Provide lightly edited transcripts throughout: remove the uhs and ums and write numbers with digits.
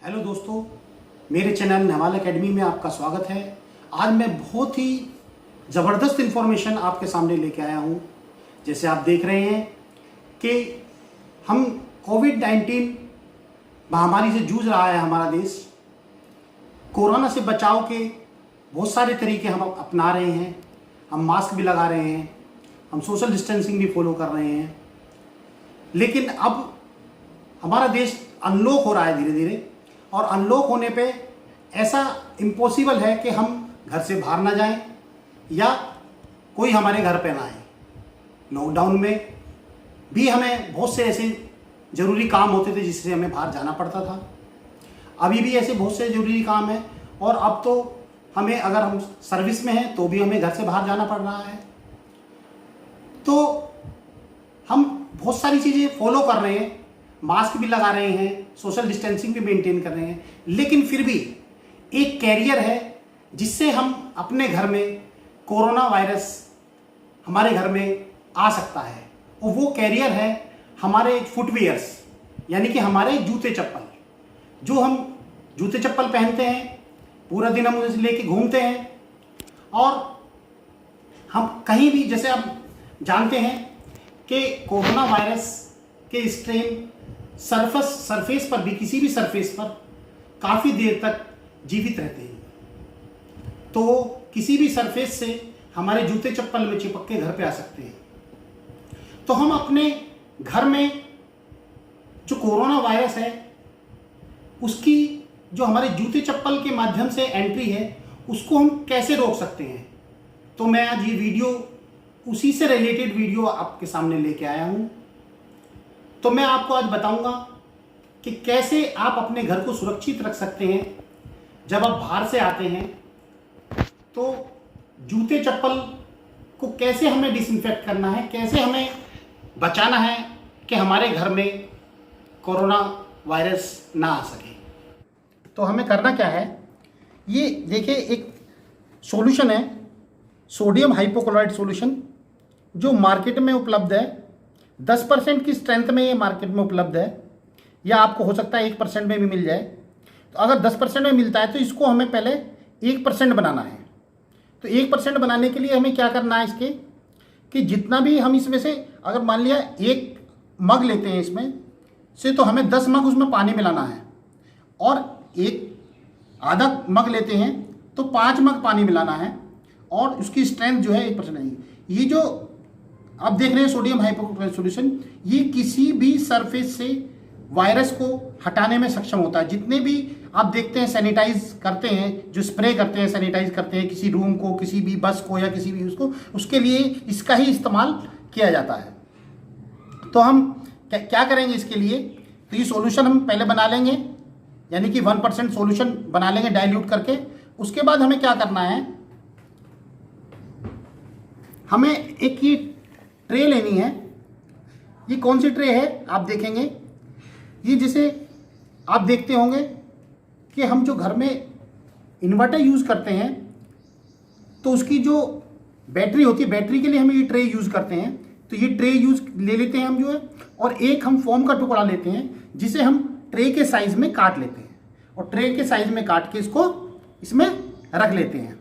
Hello दोस्तों, मेरे channel Nehwal academy में आपका स्वागत है। आज मैं बहुत ही ज़बरदस्त इन्फॉर्मेशन आपके सामने लेके आया हूँ। जैसे आप देख रहे हैं कि हम कोविड-19 महामारी से जूझ रहा है हमारा देश। कोरोना से बचाव के बहुत सारे तरीके हम अपना रहे हैं। हम मास्क भी लगा रहे हैं, हम सोशल डिस्टेंसिंग भी फॉलो कर रहे हैं। लेकिन अब हमारा देश अनलॉक हो रहा है धीरे धीरे, और अनलॉक होने पे ऐसा इम्पॉसिबल है कि हम घर से बाहर ना जाएं या कोई हमारे घर पे ना आए। लॉकडाउन में भी हमें बहुत से ऐसे ज़रूरी काम होते थे जिससे हमें बाहर जाना पड़ता था। अभी भी ऐसे बहुत से ज़रूरी काम हैं, और अब तो हमें, अगर हम सर्विस में हैं तो भी हमें घर से बाहर जाना पड़ रहा है। तो हम बहुत सारी चीज़ें फॉलो कर रहे हैं, मास्क भी लगा रहे हैं, सोशल डिस्टेंसिंग भी मेंटेन कर रहे हैं, लेकिन फिर भी एक कैरियर है जिससे हम अपने घर में कोरोना वायरस हमारे घर में आ सकता है। और वो कैरियर है हमारे फुटवियर्स, यानी कि हमारे जूते चप्पल। जो हम जूते चप्पल पहनते हैं, पूरा दिन हम उसे लेके घूमते हैं, और हम कहीं भी, जैसे आप जानते हैं कि कोरोना वायरस के स्ट्रेन सरफेस पर भी, किसी भी सरफेस पर काफ़ी देर तक जीवित रहते हैं। तो वो किसी भी सरफेस से हमारे जूते चप्पल में चिपक के घर पे आ सकते हैं। तो हम अपने घर में जो कोरोना वायरस है उसकी जो हमारे जूते चप्पल के माध्यम से एंट्री है, उसको हम कैसे रोक सकते हैं। तो मैं आज ये वीडियो, उसी से रिलेटेड वीडियो आपके सामने लेके आया हूँ। तो मैं आपको आज बताऊंगा कि कैसे आप अपने घर को सुरक्षित रख सकते हैं। जब आप बाहर से आते हैं तो जूते चप्पल को कैसे हमें डिसइंफेक्ट करना है, कैसे हमें बचाना है कि हमारे घर में कोरोना वायरस ना आ सके। तो हमें करना क्या है, ये देखिए एक सॉल्यूशन है, सोडियम हाइपोक्लोराइड सॉल्यूशन, जो मार्केट में उपलब्ध है। 10% की स्ट्रेंथ में ये मार्केट में उपलब्ध है, या आपको हो सकता है 1% में भी मिल जाए। तो अगर 10% में मिलता है तो इसको हमें पहले 1% बनाना है। तो 1% बनाने के लिए हमें क्या करना है इसके, कि जितना भी हम इसमें से, अगर मान लिया 1 मग लेते हैं इसमें से, तो हमें 10 मग उसमें पानी मिलाना है। और आधा मग लेते हैं तो 5 मग पानी मिलाना है, और उसकी स्ट्रेंथ जो है 1% है। ये जो आप देख रहे हैं सोडियम हाइपोक्लोराइड सॉल्यूशन, ये किसी भी सरफेस से वायरस को हटाने में सक्षम होता है। जितने भी आप देखते हैं सैनिटाइज करते हैं, जो स्प्रे करते हैं, सैनिटाइज करते हैं किसी रूम को, किसी भी बस को, या किसी भी उसको, उसके लिए इसका ही इस्तेमाल किया जाता है। तो हम क्या करेंगे इसके लिए, तो ये सॉल्यूशन हम पहले बना लेंगे, यानी कि 1% सॉल्यूशन बना लेंगे डाइल्यूट करके। उसके बाद हमें क्या करना है, हमें एक ये ट्रे लेनी है। ये कौन सी ट्रे है आप देखेंगे, ये जैसे आप देखते होंगे कि हम जो घर में इन्वर्टर यूज़ करते हैं तो उसकी जो बैटरी होती है, बैटरी के लिए हम ये ट्रे यूज़ करते हैं। तो ये ट्रे यूज़ ले लेते हैं हम जो है, और एक हम फोम का टुकड़ा लेते हैं जिसे हम ट्रे के साइज़ में काट लेते हैं, और ट्रे के साइज़ में काट के इसको इसमें रख लेते हैं।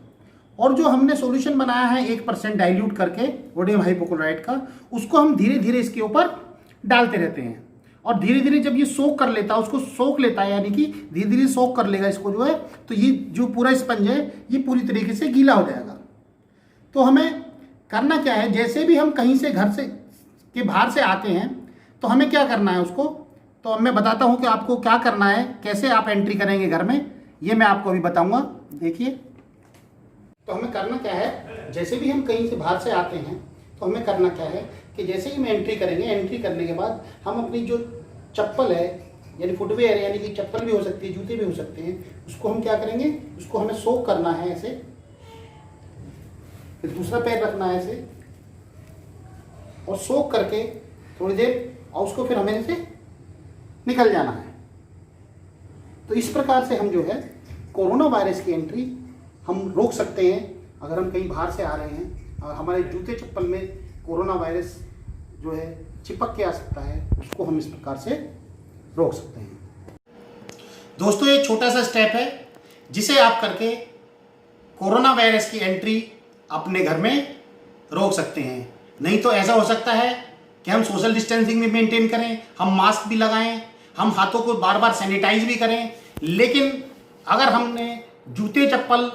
और जो हमने सॉल्यूशन बनाया है 1% डाइल्यूट करके सोडियम हाइपोक्लोराइड का, उसको हम धीरे धीरे इसके ऊपर डालते रहते हैं। और धीरे धीरे जब ये सोख कर लेता है, उसको सोख लेता है, यानी कि धीरे धीरे सोख कर लेगा इसको जो है, तो ये जो पूरा स्पंज है ये पूरी तरीके से गीला हो जाएगा। तो हमें करना क्या है, जैसे भी हम कहीं से, घर से के बाहर से आते हैं, तो हमें क्या करना है उसको, तो मैं बताता हूँ कि आपको क्या करना है, कैसे आप एंट्री करेंगे घर में, ये मैं आपको अभी बताऊँगा। देखिए, तो हमें करना क्या है, जैसे भी हम कहीं से बाहर से आते हैं तो हमें करना क्या है कि जैसे ही हम एंट्री करेंगे, एंट्री करने के बाद हम अपनी जो चप्पल है, यानी फुटवेयर है, यानी कि चप्पल भी हो सकती है, जूते भी हो सकते हैं, उसको हम क्या करेंगे, उसको हमें सोक करना है ऐसे, फिर दूसरा पैर रखना है ऐसे, और सोक करके थोड़ी देर, और उसको फिर हमें ऐसे निकल जाना है। तो इस प्रकार से हम जो है कोरोना वायरस की एंट्री हम रोक सकते हैं। अगर हम कहीं बाहर से आ रहे हैं और हमारे जूते चप्पल में कोरोना वायरस जो है चिपक के आ सकता है, उसको हम इस प्रकार से रोक सकते हैं। दोस्तों ये छोटा सा स्टेप है जिसे आप करके कोरोना वायरस की एंट्री अपने घर में रोक सकते हैं। नहीं तो ऐसा हो सकता है कि हम सोशल डिस्टेंसिंग भी मेंटेन करें, हम मास्क भी लगाएं, हम हाथों को बार बार सैनिटाइज भी करें, लेकिन अगर हमने जूते चप्पल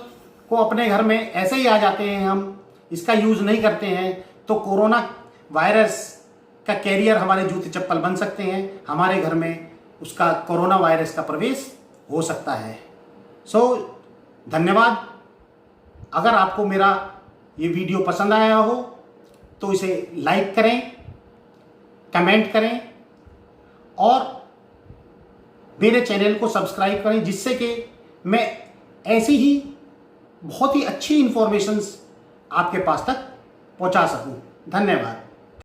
को अपने घर में ऐसे ही आ जाते हैं, हम इसका यूज़ नहीं करते हैं, तो कोरोना वायरस का कैरियर हमारे जूते चप्पल बन सकते हैं, हमारे घर में उसका कोरोना वायरस का प्रवेश हो सकता है। धन्यवाद। अगर आपको मेरा ये वीडियो पसंद आया हो तो इसे लाइक करें, कमेंट करें और मेरे चैनल को सब्सक्राइब करें, जिससे कि मैं ऐसी ही बहुत ही अच्छी इंफॉर्मेशंस आपके पास तक पहुंचा सकूं। धन्यवाद।